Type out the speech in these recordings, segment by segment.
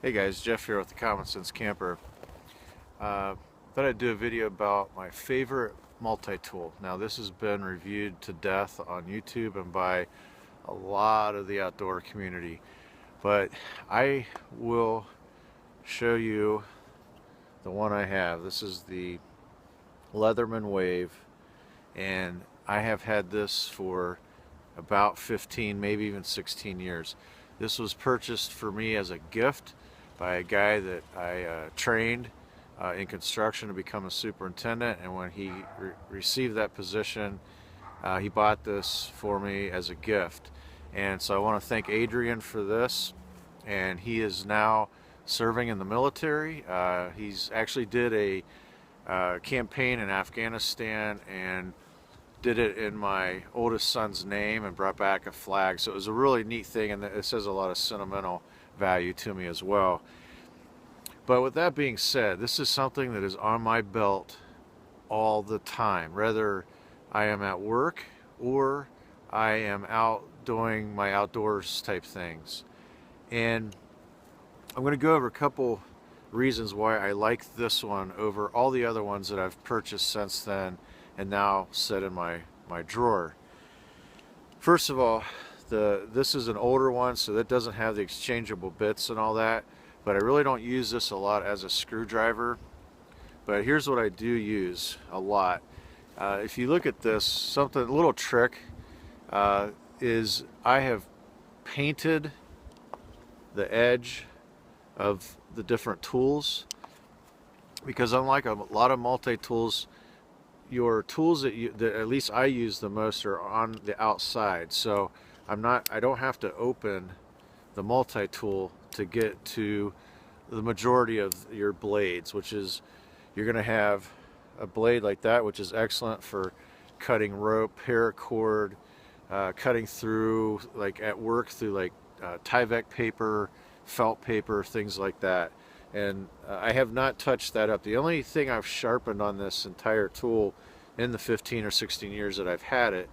Hey guys, Jeff here with the Common Sense Camper. Thought I'd do a video about my favorite multi-tool. Now this has been reviewed to death on YouTube and by a lot of the outdoor community, but I will show you the one I have. This is the Leatherman Wave, and I have had this for about 15, maybe even 16 years. This was purchased for me as a gift by a guy that I trained in construction to become a superintendent, and when he received that position, he bought this for me as a gift. And so I want to thank Adrian for this, and he is now serving in the military. He's actually did a campaign in Afghanistan and did it in my oldest son's name and brought back a flag. So it was a really neat thing, and it has a lot of sentimental value to me as well. But with that being said, this is something that is on my belt all the time, whether I am at work or I am out doing my outdoors type things. And I'm going to go over a couple reasons why I like this one over all the other ones that I've purchased since then and now sit in my drawer. First of all, this is an older one, so that doesn't have the exchangeable bits and all that, but I really don't use this a lot as a screwdriver. But here's what I do use a lot. If you look at this, a little trick is I have painted the edge of the different tools, because unlike a lot of multi-tools, your tools that at least I use the most are on the outside. So I don't have to open the multi-tool to get to the majority of your blades, which is you're going to have a blade like that, which is excellent for cutting rope, paracord, cutting through, like at work, through like Tyvek paper, felt paper, things like that. And I have not touched that up. The only thing I've sharpened on this entire tool in the 15 or 16 years that I've had it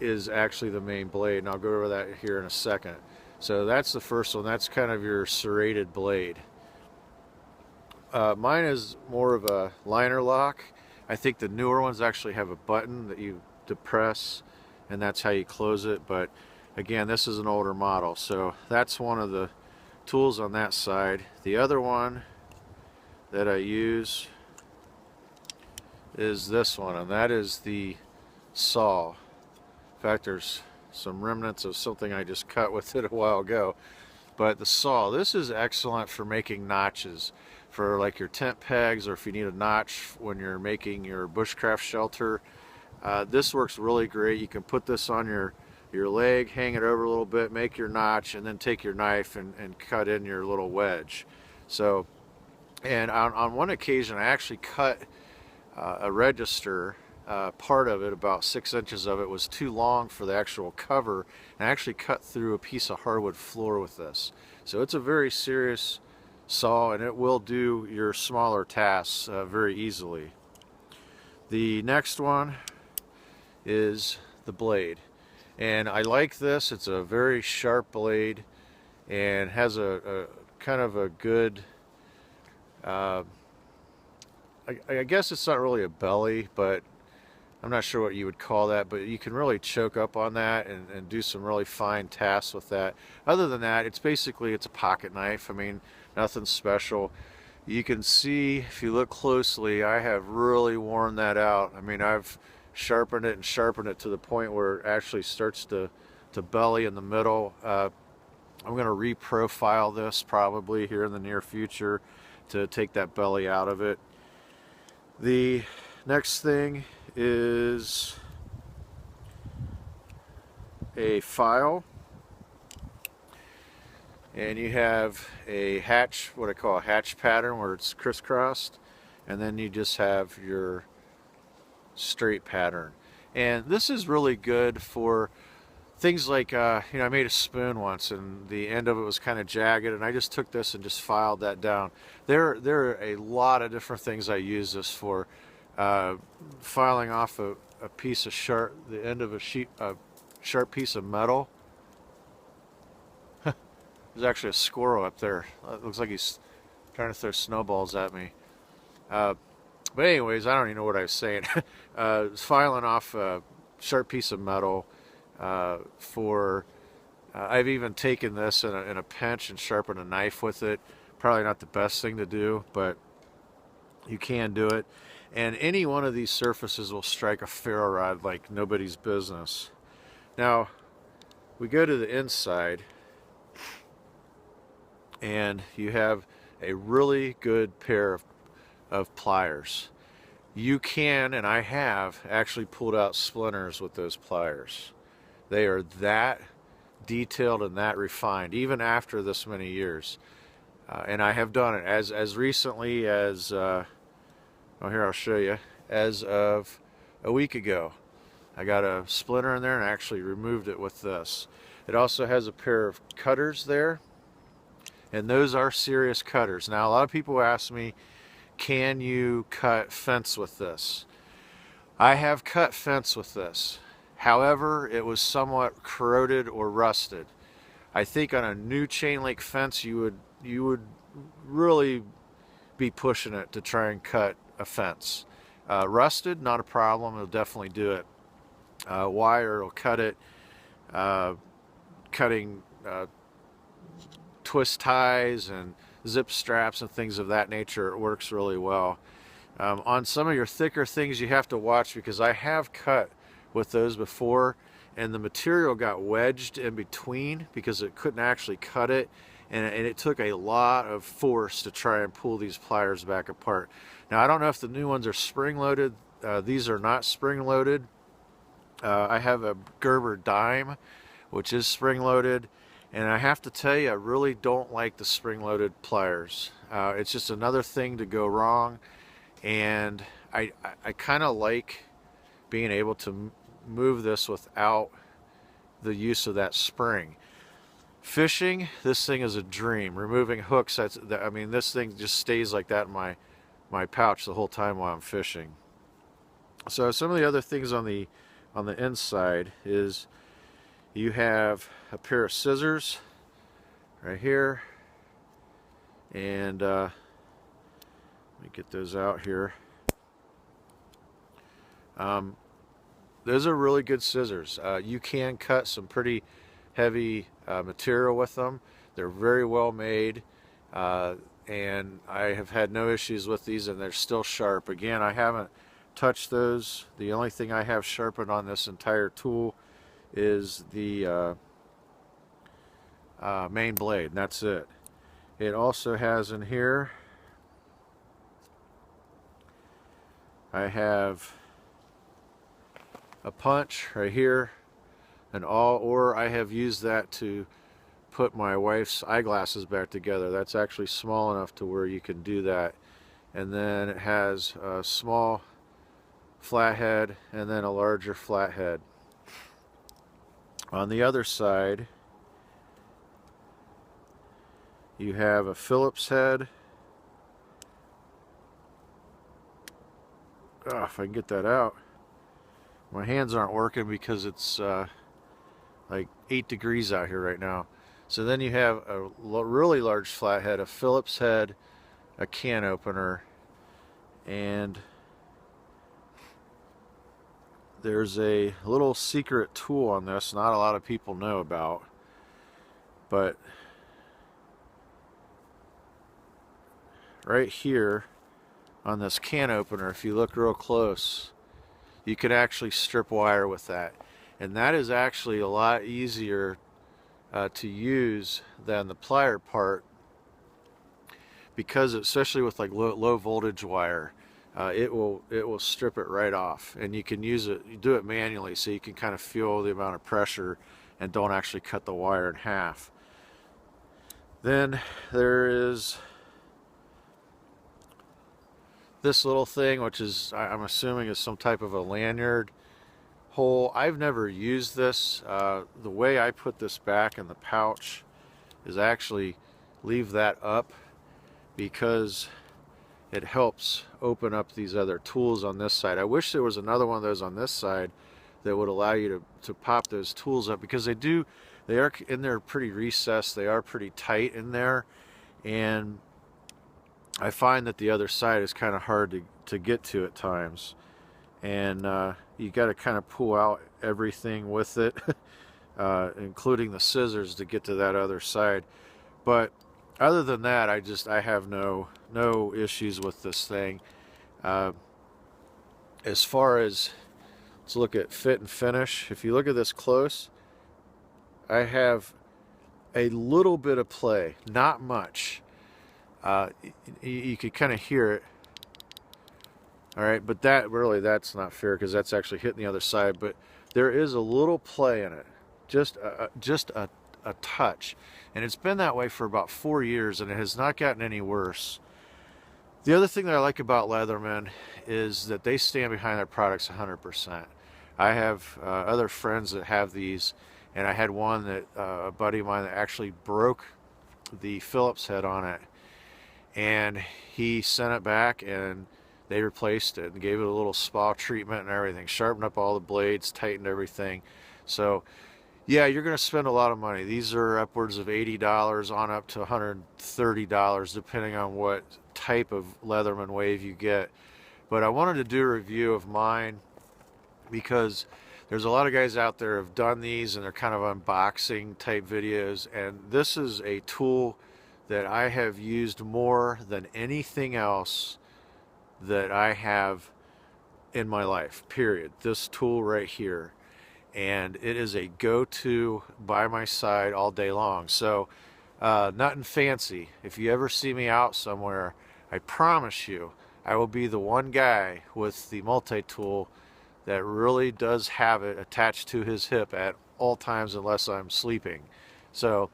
is actually the main blade, and I'll go over that here in a second. So that's the first one. That's kind of your serrated blade. Mine is more of a liner lock. I think the newer ones actually have a button that you depress, and that's how you close it. But again, this is an older model, so that's one of the tools on that side. The other one that I use is this one, and that is the saw. In fact, there's some remnants of something I just cut with it a while ago. But the saw, this is excellent for making notches for like your tent pegs, or if you need a notch when you're making your bushcraft shelter. This works really great. You can put this on your leg, hang it over a little bit, make your notch, and then take your knife and cut in your little wedge. So, and on one occasion I actually cut a register. Part of it, about 6 inches of it, was too long for the actual cover, and I actually cut through a piece of hardwood floor with this. So it's a very serious saw, and it will do your smaller tasks very easily. The next one is the blade. And I like this. It's a very sharp blade and has a kind of a good, I guess it's not really a belly, but I'm not sure what you would call that, but you can really choke up on that and do some really fine tasks with that. Other than that, it's a pocket knife. I mean, nothing special. You can see, if you look closely, I have really worn that out. I mean, I've sharpened it and sharpened it to the point where it actually starts to belly in the middle. I'm going to reprofile this probably here in the near future to take that belly out of it. The next thing is a file, and you have a hatch, what I call a hatch pattern, where it's crisscrossed, and then you just have your straight pattern. And this is really good for things like I made a spoon once, and the end of it was kind of jagged, and I just took this and just filed that down. There are a lot of different things I use this for. Filing off a piece of the end of a sharp piece of metal. There's actually a squirrel up there. It looks like he's trying to throw snowballs at me. But anyways, I don't even know what I was saying. Filing off a sharp piece of metal for... I've even taken this in a pinch and sharpened a knife with it. Probably not the best thing to do, but you can do it. And any one of these surfaces will strike a ferro rod like nobody's business. Now, we go to the inside, and you have a really good pair of pliers. You can, and I have, actually pulled out splinters with those pliers. They are that detailed and that refined, even after this many years. And I have done it as recently as, oh, here I'll show you, as of a week ago. I got a splinter in there and actually removed it with this. It also has a pair of cutters there, and those are serious cutters. Now, a lot of people ask me, can you cut fence with this? I have cut fence with this. However, it was somewhat corroded or rusted. I think on a new chain link fence, you would really be pushing it to try and cut a fence. Rusted, not a problem. It'll definitely do it. Wire will cut it. Cutting twist ties and zip straps and things of that nature, it works really well. On some of your thicker things, you have to watch, because I have cut with those before, and the material got wedged in between because it couldn't actually cut it, and it took a lot of force to try and pull these pliers back apart. Now, I don't know if the new ones are spring-loaded. These are not spring-loaded. I have a Gerber dime, which is spring-loaded, and I have to tell you, I really don't like the spring-loaded pliers. It's just another thing to go wrong, and I kind of like being able to move this without the use of that spring. Fishing, this thing is a dream. Removing hooks, I mean, this thing just stays like that in my pouch the whole time while I'm fishing. So some of the other things on the inside is you have a pair of scissors right here, and let me get those out here. Those are really good scissors. You can cut some pretty heavy material with them. They're very well made, and I have had no issues with these, and they're still sharp. Again, I haven't touched those. The only thing I have sharpened on this entire tool is the main blade, and that's it. It also has in here, I have a punch right here, or I have used that to put my wife's eyeglasses back together. That's actually small enough to where you can do that. And then it has a small flathead and then a larger flathead. On the other side, you have a Phillips head. Oh, if I can get that out. My hands aren't working because it's like 8 degrees out here right now. So then you have a really large flathead, a Phillips head, a can opener, and there's a little secret tool on this not a lot of people know about, but right here on this can opener, if you look real close, you can actually strip wire with that, and that is actually a lot easier to use than the plier part, because especially with like low voltage wire, it will strip it right off, and you can use it, you do it manually, so you can kind of feel the amount of pressure and don't actually cut the wire in half. Then there is this little thing, which is, I'm assuming, is some type of a lanyard hole. I've never used this. The way I put this back in the pouch is actually leave that up, because it helps open up these other tools on this side. I wish there was another one of those on this side that would allow you to pop those tools up, because they do they are in there pretty recessed. They are pretty tight in there, and I find that the other side is kind of hard to get to at times, and you got to kind of pull out everything with it, including the scissors to get to that other side. But other than that, I have no issues with this thing. As far as, let's look at fit and finish. If you look at this close, I have a little bit of play, not much. You could kind of hear it. All right, but that's not fair because that's actually hitting the other side. But there is a little play in it, just a touch, and it's been that way for about 4 years, and it has not gotten any worse. The other thing that I like about Leatherman is that they stand behind their products 100%. I have other friends that have these, and I had one that a buddy of mine that actually broke the Phillips head on it, and he sent it back and they replaced it and gave it a little spa treatment and everything, sharpened up all the blades, tightened everything. So yeah, you're going to spend a lot of money. These are upwards of $80 on up to $130 depending on what type of Leatherman wave you get. But I wanted to do a review of mine because there's a lot of guys out there who have done these and they're kind of unboxing type videos, and this is a tool that I have used more than anything else that I have in my life, period. This tool right here, and it is a go-to by my side all day long. So nothing fancy. If you ever see me out somewhere, I promise you I will be the one guy with the multi-tool that really does have it attached to his hip at all times unless I'm sleeping. So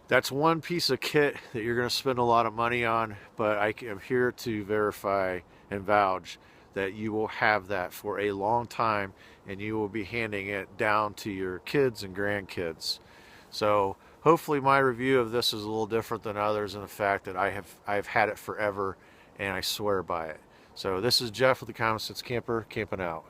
that's one piece of kit that you're going to spend a lot of money on, but I am here to verify and vouch that you will have that for a long time, and you will be handing it down to your kids and grandkids. So hopefully my review of this is a little different than others in the fact that I've had it forever and I swear by it. So this is Jeff with the Common Sense Camper, camping out.